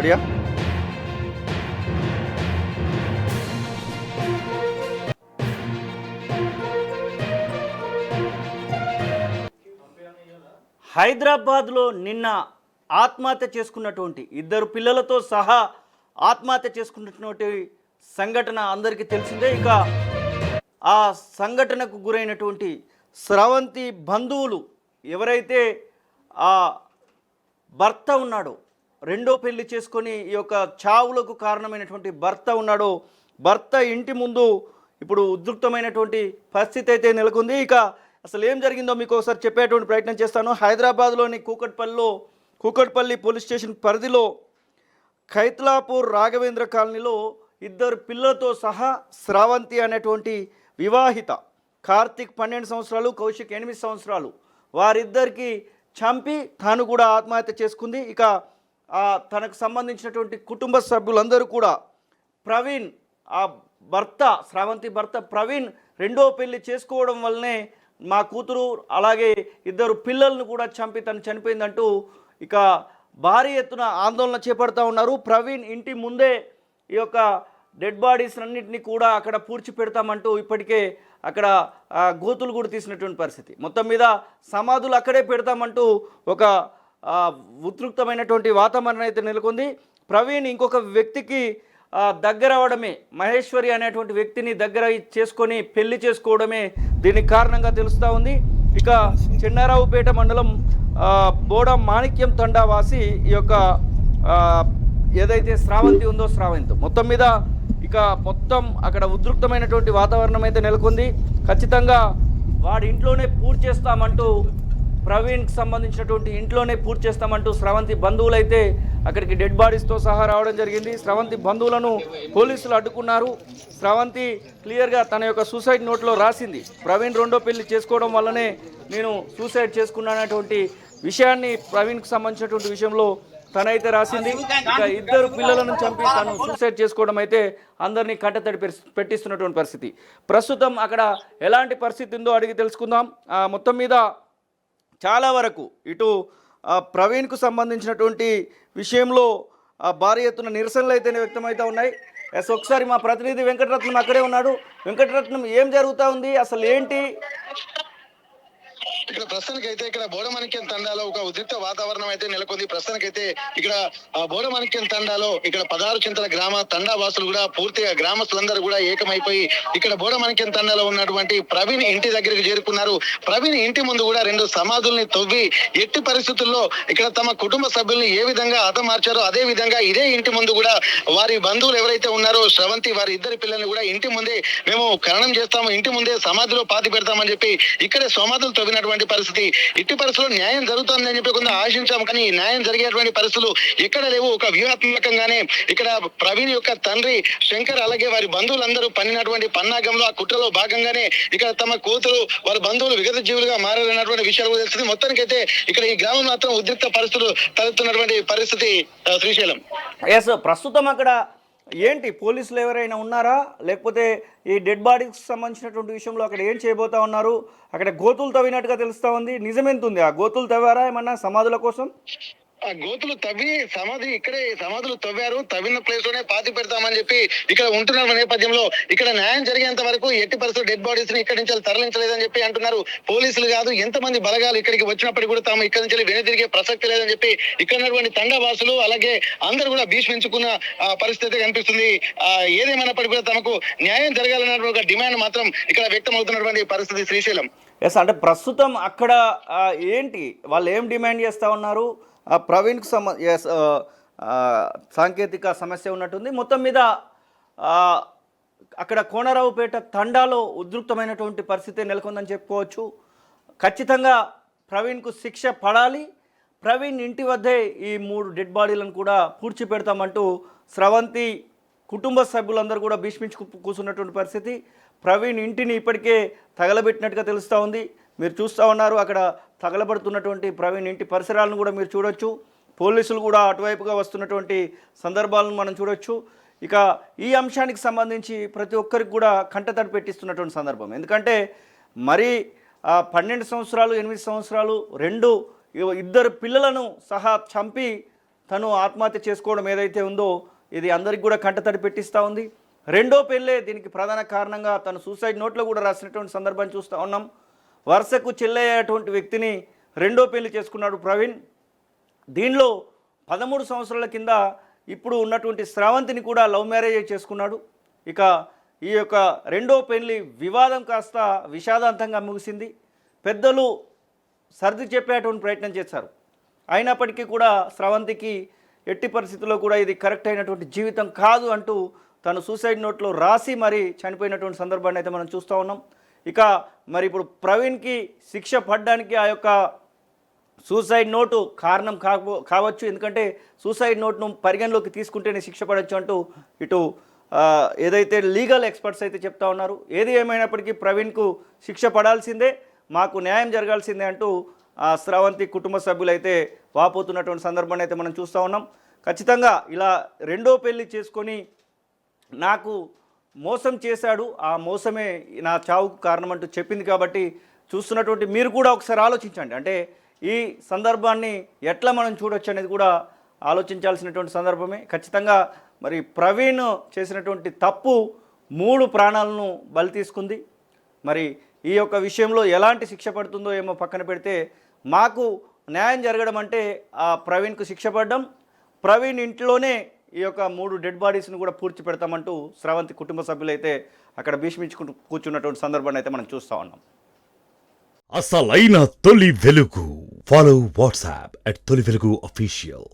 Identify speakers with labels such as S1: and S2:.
S1: నడియా హైదరాబాద్లో నిన్న ఆత్మహత్య చేసుకున్నటువంటి ఇద్దరు పిల్లలతో సహా ఆత్మహత్య చేసుకున్నటువంటి సంఘటన అందరికీ తెలిసిందే. ఇక ఆ సంఘటనకు గురైనటువంటి స్రవంతి బంధువులు ఎవరైతే ఆ భర్త ఉన్నాడో, రెండో పెళ్లి చేసుకొని ఈ యొక్క చావులకు కారణమైనటువంటి భర్త ఉన్నాడో, భర్త ఇంటి ముందు ఇప్పుడు ఉద్రిక్తమైనటువంటి పరిస్థితి అయితే నెలకొంది. ఇక అసలు ఏం జరిగిందో మీకు ఒకసారి చెప్పేటువంటి ప్రయత్నం చేస్తాను. హైదరాబాద్లోని కూకట్పల్లి పోలీస్ స్టేషన్ పరిధిలో ఖైత్లాపూర్ రాఘవేంద్ర కాలనీలో ఇద్దరు పిల్లలతో సహా స్రవంతి అనేటువంటి వివాహిత, కార్తిక్ 12 సంవత్సరాలు, కౌశిక్ 8 సంవత్సరాలు, వారిద్దరికి చంపి తాను కూడా ఆత్మహత్య చేసుకుంది. ఇక తనకు సంబంధించినటువంటి కుటుంబ సభ్యులందరూ కూడా ప్రవీణ్, ఆ భర్త స్రవంతి భర్త ప్రవీణ్ రెండో పెళ్లి చేసుకోవడం వల్లనే మా కూతురు అలాగే ఇద్దరు పిల్లలను కూడా చంపి తను చనిపోయిందంటూ ఇక భారీ ఎత్తున ఆందోళన చేపడతా ఉన్నారు. ప్రవీణ్ ఇంటి ముందే ఈ యొక్క డెడ్ బాడీస్ అన్నింటినీ కూడా అక్కడ పూడ్చి పెడతామంటూ ఇప్పటికే అక్కడ గోతులు కూడా తీసినటువంటి పరిస్థితి. మొత్తం మీద సమాధులు అక్కడే పెడతామంటూ ఒక ఉద్రిక్తమైనటువంటి వాతావరణం అయితే నెలకొంది. ప్రవీణ్ ఇంకొక వ్యక్తికి దగ్గర అవడమే, మహేశ్వరి అనేటువంటి వ్యక్తిని దగ్గర చేసుకొని పెళ్లి చేసుకోవడమే దీనికి కారణంగా తెలుస్తూ ఉంది. ఇక చెన్నారావుపేట మండలం బోడ మాణిక్యం తండా వాసి ఈ యొక్క ఏదైతే స్రవంతి ఉందో స్రవంతి మొత్తం మీద ఇక మొత్తం అక్కడ ఉద్రిక్తమైనటువంటి వాతావరణం అయితే నెలకొంది. ఖచ్చితంగా వాడి ఇంట్లోనే పూర్తి చేస్తామంటూ, ప్రవీణ్కి సంబంధించినటువంటి ఇంట్లోనే పూర్తి చేస్తామంటూ స్రవంతి బంధువులు అయితే అక్కడికి డెడ్ బాడీస్తో సహా రావడం జరిగింది. స్రవంతి బంధువులను పోలీసులు అడ్డుకున్నారు. స్రవంతి క్లియర్గా తన యొక్క సూసైడ్ నోట్లో రాసింది, ప్రవీణ్ రెండో పెళ్లి చేసుకోవడం వల్లనే నేను సూసైడ్ చేసుకున్నానటువంటి విషయాన్ని ప్రవీణ్కి సంబంధించినటువంటి విషయంలో తనైతే రాసింది. ఇక ఇద్దరు పిల్లలను చంపి తను సూసైడ్ చేసుకోవడం అయితే అందరినీ కంటతడి పెట్టిస్తున్నటువంటి పరిస్థితి. ప్రస్తుతం అక్కడ ఎలాంటి పరిస్థితి ఉందో అడిగి తెలుసుకుందాం. మొత్తం మీద చాలా వరకు ఇటు ప్రవీణ్కు సంబంధించినటువంటి విషయంలో భారీ ఎత్తున నిరసనలు అయితే వ్యక్తమవుతూ ఉన్నాయి. ఒకసారి మా ప్రతినిధి వెంకటరత్నం అక్కడే ఉన్నాడు. వెంకటరత్నం, ఏం జరుగుతూ ఉంది, అసలు ఏంటి?
S2: ఇక్కడ ప్రస్తుతానికైతే ఇక్కడ బోడమాణిక్యం తండాలో ఒక ఉద్రిక్త వాతావరణం అయితే నెలకొంది. ప్రస్తుతానికైతే ఇక్కడ బోడమాణిక్యం తండాలో ఇక్కడ 16 చింతల గ్రామ తండా వాసులు కూడా పూర్తిగా గ్రామస్తులందరూ కూడా ఏకమైపోయి ఇక్కడ బోడమాణిక్యం తండాలో ఉన్నటువంటి ప్రవీణ్ ఇంటి దగ్గరికి చేరుకున్నారు. ప్రవీణ్ ఇంటి ముందు కూడా 2 సమాధుల్ని తవ్వి ఎట్టి పరిస్థితుల్లో ఇక్కడ తమ కుటుంబ సభ్యుల్ని ఏ విధంగా హతమార్చారో అదే విధంగా ఇదే ఇంటి ముందు కూడా వారి బంధువులు ఎవరైతే ఉన్నారో స్రవంతి వారి ఇద్దరి పిల్లల్ని కూడా ఇంటి ముందే మేము ఖననం చేస్తాము, ఇంటి ముందే సమాధిలో పాతి పెడతామని చెప్పి ఇక్కడే సమాధులు తవ్వినటువంటి పరిస్థితి. ఇట్టి పరిస్థితుల్లో న్యాయం జరుగుతుందని చెప్పి కొంత ఆశించాము, కానీ న్యాయం జరిగేటువంటి పరిస్థితులు ఎక్కడ లేవు. ఒక వ్యూహాత్మకంగానే ఇక్కడ ప్రవీణ్ యొక్క తండ్రి శంకర్ అలాగే వారి బంధువులందరూ పన్నినటువంటి పన్నాగంలో ఆ కుట్రలో భాగంగానే ఇక్కడ తమ కూతురు వారి బంధువులు విగత జీవులుగా మారాలన్నటువంటి విషయాలు తెలుస్తుంది. మొత్తానికైతే ఇక్కడ ఈ గ్రామం మాత్రం ఉద్రిక్త పరిస్థితులు తలెత్తున్నటువంటి పరిస్థితి. శ్రీశైలం,
S1: ప్రస్తుతం అక్కడ ఏంటి, పోలీసులు ఎవరైనా ఉన్నారా, లేకపోతే ఈ డెడ్ బాడీకి సంబంధించినటువంటి విషయంలో అక్కడ ఏం చేయబోతా ఉన్నారు? అక్కడ గోతులు తవ్వినట్టుగా తెలుస్తూ ఉంది, నిజమెంతుంది? ఆ గోతులు తవ్వారా ఏమన్నా సమాధుల కోసం?
S2: ఆ గోతులు తవ్వి ఇక్కడే సమాధులు తవ్వారు, తవ్విన ప్లేస్ లోనే పాతి పెడతామని చెప్పి ఇక్కడ ఉంటున్న నేపథ్యంలో ఇక్కడ న్యాయం జరిగేంత వరకు ఎట్టి పరిస్థితుల్లో డెడ్ బాడీస్ ని ఇక్కడి నుంచి తరలించలేదని చెప్పి అంటున్నారు. పోలీసులు కాదు, ఎంతమంది బలగాలు ఇక్కడికి వచ్చినప్పటికీ కూడా తాము ఇక్కడి నుంచి వెనుదిరిగే ప్రసక్తి లేదని చెప్పి ఇక్కడ ఉన్నటువంటి తండావాసులు అలాగే అందరూ కూడా భీష్మించుకున్న పరిస్థితి కనిపిస్తుంది. ఏదేమైనప్పటికీ కూడా తమకు న్యాయం జరగాలన్నటువంటి ఒక డిమాండ్ మాత్రం ఇక్కడ వ్యక్తం అవుతున్నటువంటి పరిస్థితి. శ్రీశైలం,
S1: అంటే ప్రస్తుతం అక్కడ ఏంటి, వాళ్ళు ఏం డిమాండ్ చేస్తూ ఉన్నారు? ప్రవీణ్కు సాంకేతిక సమస్య ఉన్నట్టుంది. మొత్తం మీద అక్కడ కోనరావుపేట తండాలో ఉద్రిక్తమైనటువంటి పరిస్థితి నెలకొందని చెప్పుకోవచ్చు. ఖచ్చితంగా ప్రవీణ్కు శిక్ష పడాలి, ప్రవీణ్ ఇంటి వద్దే ఈ 3 డెడ్ బాడీలను కూడా పూడ్చి పెడతామంటూ స్రవంతి కుటుంబ సభ్యులందరూ కూడా భీష్మించు కూర్చున్నటువంటి పరిస్థితి. ప్రవీణ్ ఇంటిని ఇప్పటికే తగలబెట్టినట్టుగా తెలుస్తూ ఉంది. మీరు చూస్తూ ఉన్నారు, అక్కడ తగలబడుతున్నటువంటి ప్రవీణ్ ఇంటి పరిసరాలను కూడా మీరు చూడొచ్చు. పోలీసులు కూడా అటువైపుగా వస్తున్నటువంటి సందర్భాలను మనం చూడొచ్చు. ఇక ఈ అంశానికి సంబంధించి ప్రతి ఒక్కరికి కూడా కంటతడి పెట్టిస్తున్నటువంటి సందర్భం. ఎందుకంటే మరి 12 సంవత్సరాలు 8 సంవత్సరాలు ఇద్దరు పిల్లలను సహా చంపి తను ఆత్మహత్య చేసుకోవడం ఏదైతే ఉందో ఇది అందరికి కూడా కంటతడి పెట్టిస్తూ ఉంది. రెండో పెళ్ళే దీనికి ప్రధాన కారణంగా తను సూసైడ్ నోట్లో కూడా రాసినటువంటి సందర్భాన్ని చూస్తూ ఉన్నాం. వరుసకు చెల్లయ్యేటువంటి వ్యక్తిని రెండో పెళ్లి చేసుకున్నాడు ప్రవీణ్. దీనిలో 13 సంవత్సరాల కింద ఇప్పుడు ఉన్నటువంటి శ్రావంతిని కూడా లవ్ మ్యారేజ్ చేసుకున్నాడు. ఇక ఈ యొక్క రెండో పెళ్లి వివాదం కాస్త విషాదాంతంగా ముగిసింది. పెద్దలు సర్ది చెప్పేటువంటి ప్రయత్నం చేశారు. అయినప్పటికీ కూడా శ్రావంతికి ఎట్టి పరిస్థితుల్లో కూడా ఇది కరెక్ట్ అయినటువంటి జీవితం కాదు అంటూ తను సూసైడ్ నోట్లో రాసి మరి చనిపోయినటువంటి సందర్భాన్ని అయితే మనం చూస్తూ ఉన్నాం. ఇక మరి ఇప్పుడు ప్రవీణ్కి శిక్ష పడడానికి ఆ యొక్క సూసైడ్ నోటు కారణం కావచ్చు. ఎందుకంటే సూసైడ్ నోట్ను పరిగణలోకి తీసుకుంటేనే శిక్ష పడవచ్చు అంటూ ఇటు ఏదైతే లీగల్ ఎక్స్పర్ట్స్ అయితే చెప్తా ఉన్నారు. ఏది ఏమైనప్పటికీ ప్రవీణ్కు శిక్ష పడాల్సిందే, మాకు న్యాయం జరగాల్సిందే అంటూ శ్రావంతి కుటుంబ సభ్యులైతే వాపోతున్నటువంటి సందర్భాన్ని అయితే మనం చూస్తూ ఉన్నాం. ఖచ్చితంగా ఇలా రెండో పెళ్లి చేసుకొని నాకు మోసం చేశాడు, ఆ మోసమే నా చావుకు కారణం అంటూ చెప్పింది. కాబట్టి చూస్తున్నటువంటి మీరు కూడా ఒకసారి ఆలోచించండి. అంటే ఈ సందర్భాన్ని ఎట్లా మనం చూడొచ్చు అనేది కూడా ఆలోచించాల్సినటువంటి సందర్భమే. ఖచ్చితంగా మరి ప్రవీణ్ చేసినటువంటి తప్పు 3 ప్రాణాలను బలి తీసుకుంది. మరి ఈ యొక్క విషయంలో ఎలాంటి శిక్ష పడుతుందో ఏమో పక్కన పెడితే, మాకు న్యాయం జరగడం అంటే ఆ ప్రవీణ్కు శిక్ష పడడం, ప్రవీణ్ ఇంట్లోనే ఈ యొక్క 3 డెడ్ బాడీస్ను కూడా పూడ్చి పెడతామంటూ శ్రావంతి కుటుంబ సభ్యులైతే అక్కడ భీష్మించుకుంటూ కూర్చున్నటువంటి సందర్భాన్ని అయితే మనం చూస్తూ ఉన్నాం.
S3: అసలైన తొలి వెలుగు. ఫాలో వాట్సాప్ @తొలి వెలుగు official.